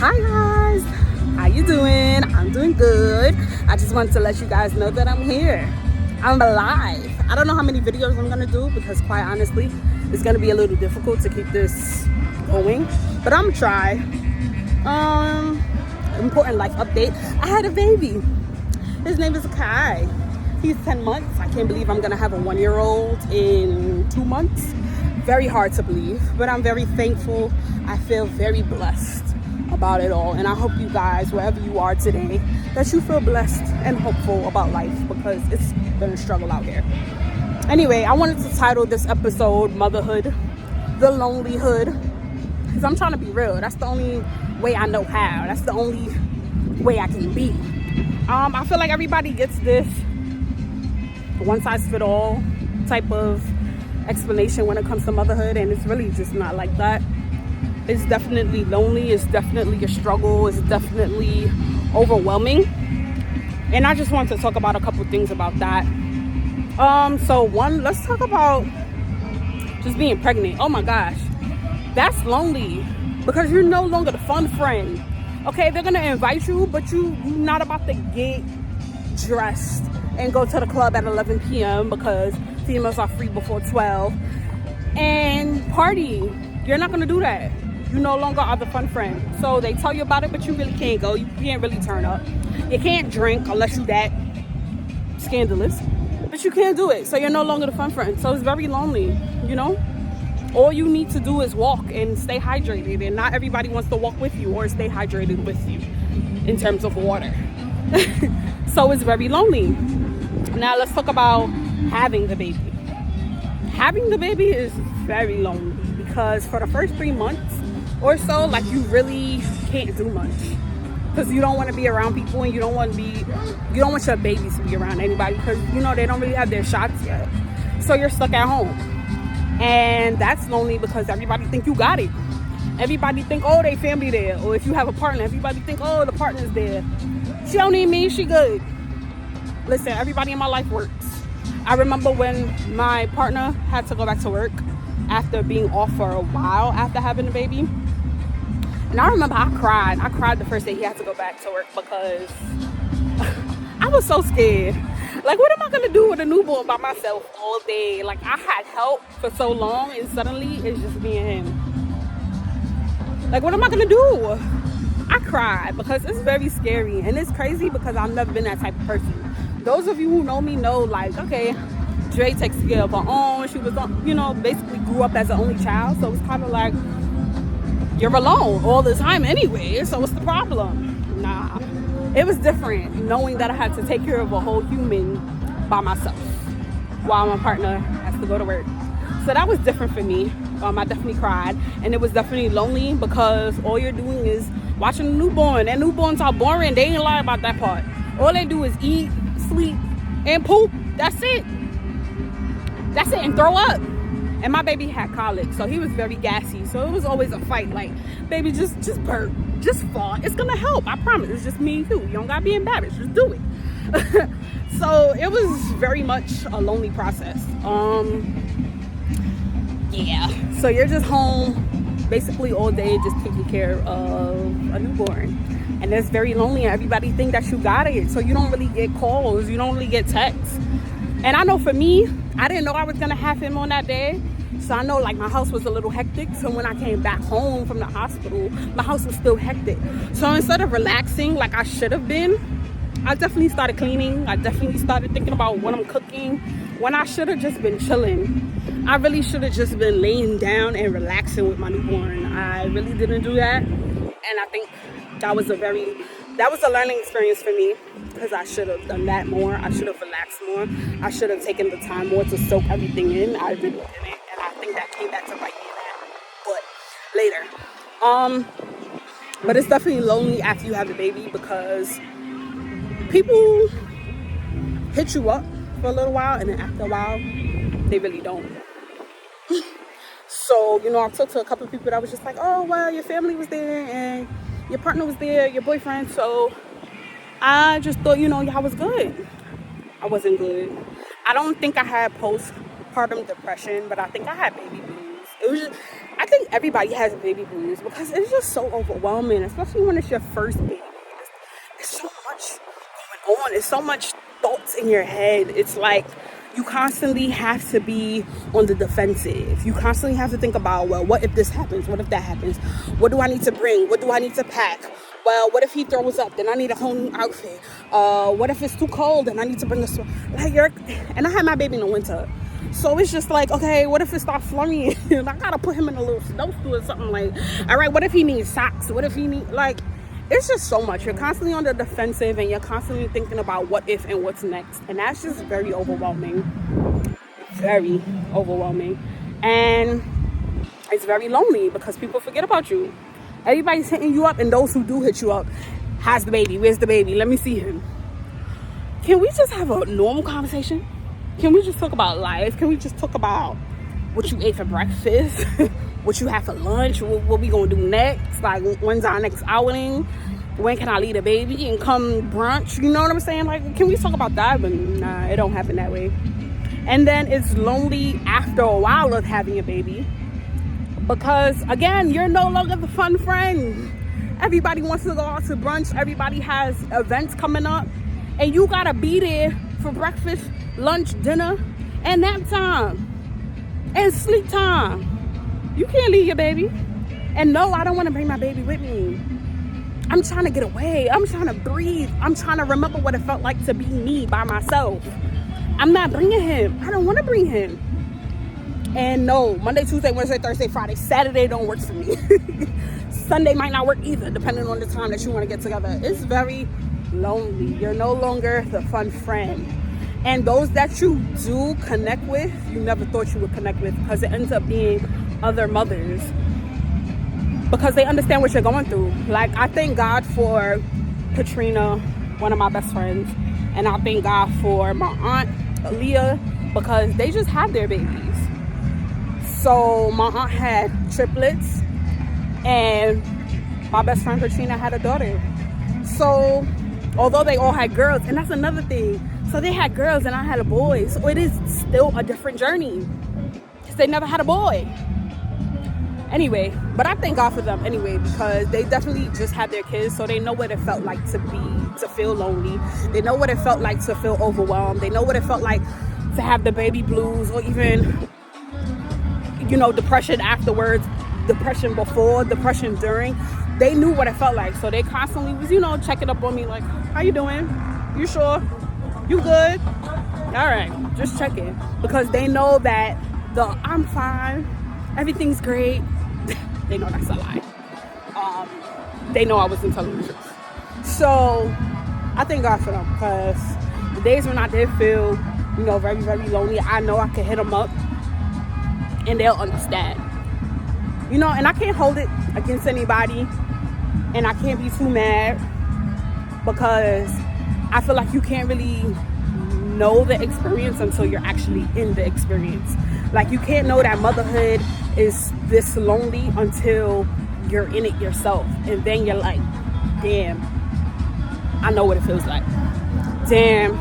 Hi guys, how you doing? I'm doing good. I just wanted to let you guys know that I'm here. I'm alive. I don't know how many videos I'm gonna do because quite honestly, it's gonna be a little difficult to keep this going, but I'm gonna try. Important life update. I had a baby. His name is Kai. He's 10 months. I can't believe I'm gonna have a 1-year-old in 2 months. Very hard to believe, but I'm very thankful. I feel very blessed about it all, and I hope you guys, wherever you are today, that you feel blessed and hopeful about life because it's been a struggle out here. Anyway, I wanted to title this episode Motherhood, the Lonely Hood, because I'm trying to be real. That's the only way I know how. That's the only way I can be. I feel like everybody gets this one-size-fit-all type of explanation when it comes to motherhood, and it's really just not like that. It's definitely lonely. It's definitely a struggle. It's definitely overwhelming. And I just wanted to talk about a couple things about that. So one, let's talk about just being pregnant. Oh my gosh, that's lonely because you're no longer the fun friend. Okay, they're gonna invite you, but you're not about to get dressed and go to the club at 11 p.m. because females are free before 12 and party. You're not gonna do that. You no longer are the fun friend. So they tell you about it, but you really can't go. You can't really turn up. You can't drink unless you that scandalous, but you can't do it. So you're no longer the fun friend. So it's very lonely, you know? All you need to do is walk and stay hydrated, and not everybody wants to walk with you or stay hydrated with you in terms of water. So it's very lonely. Now let's talk about having the baby. Having the baby is very lonely because for the first 3 months or so, like, you really can't do much because you don't want to be around people, and you don't want your babies to be around anybody because they don't really have their shots yet. So you're stuck at home, and that's lonely because everybody think you got it. Everybody think, oh, they family there, or if you have a partner, everybody think, oh, the partner's there. She don't need me, she good. Listen, everybody in my life works. I remember when my partner had to go back to work after being off for a while after having a baby. And I remember I cried. I cried the first day he had to go back to work because I was so scared. Like, what am I going to do with a newborn by myself all day? Like, I had help for so long, and suddenly it's just me and him. Like, what am I going to do? I cried because it's very scary, and it's crazy because I've never been that type of person. Those of you who know me know, like, okay, Dre takes care of her own. She was, basically grew up as an only child, so it's kind of like you're alone all the time anyway, so what's the problem? Nah, it was different knowing that I had to take care of a whole human by myself while my partner has to go to work. So that was different for me. I definitely cried, and it was definitely lonely because all you're doing is watching a newborn, and newborns are boring. They ain't lie about that part. All they do is eat, sleep, and poop. That's it, and throw up. And my baby had colic, so he was very gassy. So it was always a fight. Like, baby, just burp, just fart. It's gonna help. I promise. It's just me and you. You don't gotta be embarrassed. Just do it. So it was very much a lonely process. Yeah. So you're just home, basically all day, just taking care of a newborn, and it's very lonely. And everybody think that you got it, so you don't really get calls. You don't really get texts. And I know for me, I didn't know I was gonna have him on that day. So I know, like, my house was a little hectic. So when I came back home from the hospital, my house was still hectic. So instead of relaxing like I should have been, I definitely started cleaning. I definitely started thinking about what I'm cooking when I should have just been chilling. I really should have just been laying down and relaxing with my newborn. I really didn't do that. And I think that was a learning experience for me because I should have done that more. I should have relaxed more. I should have taken the time more to soak everything in. I really didn't. And I think that came back to bite me in that. But later. But it's definitely lonely after you have the baby because people hit you up for a little while, and then after a while, they really don't. So, I talked to a couple of people that was just like, oh, well, your family was there and your partner was there, your boyfriend. So I just thought, y'all was good. I wasn't good. I don't think I had postpartum depression, but I think I had baby blues. It was just, I think everybody has baby blues because it's just so overwhelming, especially when it's your first baby. It's so much going on. It's so much thoughts in your head. It's like you constantly have to be on the defensive. You constantly have to think about, well, what if this happens? What if that happens? What do I need to bring? What do I need to pack? Well, what if he throws up? Then I need a whole new outfit. What if it's too cold and I need to bring a sweater? And I had my baby in the winter. So it's just like, okay, what if it starts flurrying? I gotta put him in a little snowsuit or something. Like, all right, what if he needs socks? What if he needs, like, it's just so much. You're constantly on the defensive and you're constantly thinking about what if and what's next. And that's just very overwhelming. Very overwhelming. And it's very lonely because people forget about you. Everybody's hitting you up, and those who do hit you up, how's the baby? Where's the baby? Let me see him. Can we just have a normal conversation? Can we just talk about life? Can we just talk about what you ate for breakfast? What you have for lunch? What we gonna do next? Like, when's our next outing? When can I leave the baby and come brunch? You know what I'm saying? Like, can we talk about that? But nah, it don't happen that way. And then it's lonely after a while of having a baby because, again, you're no longer the fun friend. Everybody wants to go out to brunch. Everybody has events coming up, and you gotta be there for breakfast, lunch, dinner, and nap time, and sleep time. You can't leave your baby. And no, I don't want to bring my baby with me. I'm trying to get away. I'm trying to breathe. I'm trying to remember what it felt like to be me by myself. I'm not bringing him. I don't want to bring him. And no, Monday, Tuesday, Wednesday, Thursday, Friday, Saturday don't work for me. Sunday might not work either, depending on the time that you want to get together. It's very lonely. You're no longer the fun friend. And those that you do connect with, you never thought you would connect with, because it ends up being other mothers, because they understand what you're going through. Like, I thank God for Katrina, one of my best friends, and I thank God for my aunt Aaliyah, because they just had their babies. So my aunt had triplets, and my best friend Katrina had a daughter. So although they all had girls, and that's another thing, so they had girls and I had a boy, so it is still a different journey because they never had a boy. Anyway, but I thank God for them anyway, because they definitely just had their kids, so they know what it felt like to feel lonely. They know what it felt like to feel overwhelmed. They know what it felt like to have the baby blues, or even, you know, depression afterwards, depression before, depression during. They knew what it felt like, so they constantly was, you know, checking up on me, like, how you doing? You sure? You good? All right, just checking, because they know that I'm fine, everything's great. They know that's a lie. They know I wasn't telling the truth. So I thank God for them, because the days when I did feel, you know, very, very lonely, I know I could hit them up and they'll understand. You know, and I can't hold it against anybody, and I can't be too mad, because I feel like you can't really know the experience until you're actually in the experience. Like, you can't know that motherhood is this lonely until you're in it yourself, and then you're like, damn, I know what it feels like. Damn,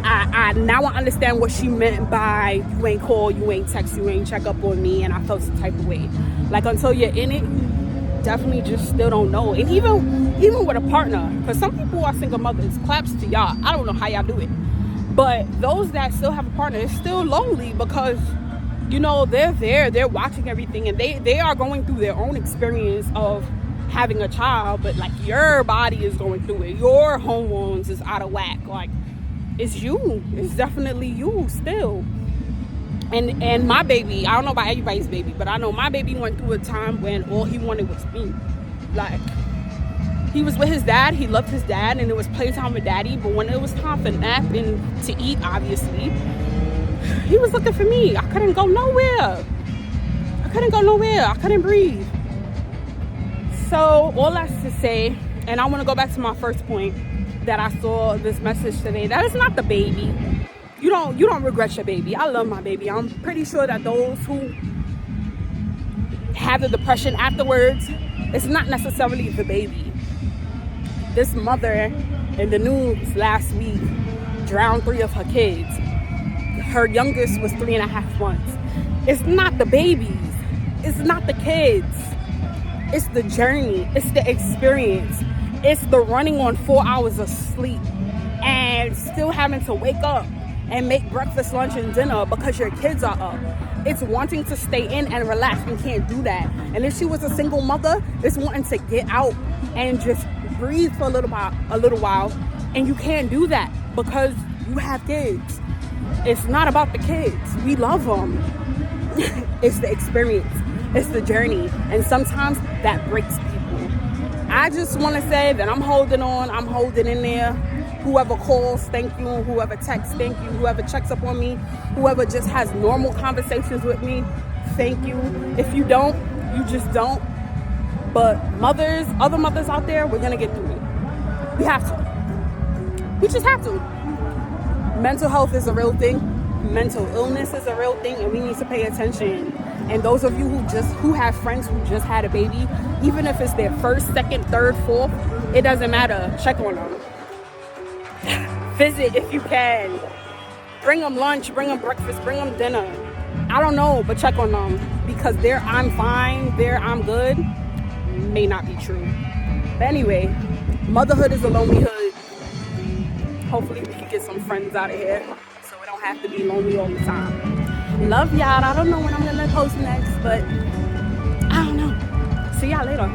I now I understand what she meant by you ain't call, you ain't text, you ain't check up on me, and I felt some type of way. Like, until you're in it, you definitely just still don't know. And even with a partner, because some people are single mothers, claps to y'all. I don't know how y'all do it, but those that still have a partner, it's still lonely, because, you know, they're watching everything, and they are going through their own experience of having a child, but like, your body is going through it, your hormones is out of whack. Like, it's you, it's definitely you still. And my baby, I don't know about everybody's baby, but I know my baby went through a time when all he wanted was me. Like, he was with his dad, he loved his dad, and it was playtime with daddy, but when it was time for nap and to eat, obviously, he was looking for me. I couldn't go nowhere. I couldn't breathe. So all that's to say, and I want to go back to my first point, that I saw this message today, that it's not the baby. You don't regret your baby. I love my baby. I'm pretty sure that those who have the depression afterwards, it's not necessarily the baby. This mother in the news last week drowned 3 of her kids. Her youngest was 3.5 months. It's not the babies. it's not the kids. It's the journey. It's the experience. It's the running on 4 hours of sleep and still having to wake up and make breakfast, lunch, and dinner because your kids are up. It's wanting to stay in and relax and can't do that. And if she was a single mother, it's wanting to get out and just breathe for a little while, and you can't do that because you have kids. It's not about the kids. We love them. It's the experience. It's the journey. And sometimes that breaks people. I just want to say that I'm holding on. I'm holding in there. Whoever calls, thank you. Whoever texts, thank you. Whoever checks up on me. Whoever just has normal conversations with me, thank you. If you don't, you just don't. But mothers, other mothers out there, we're going to get through it. We have to. We just have to. Mental health is a real thing. Mental illness is a real thing, and we need to pay attention. And those of you who have friends who just had a baby, even if it's their first, second, third, fourth, it doesn't matter. Check on them. Visit if you can. Bring them lunch, bring them breakfast, bring them dinner. I don't know, but check on them, because their "I'm fine," their "I'm good" may not be true. But anyway, motherhood is a lonely hood. Hopefully we can get some friends out of here so we don't have to be lonely all the time. Love y'all. I don't know when I'm gonna post next, but I don't know. See y'all later.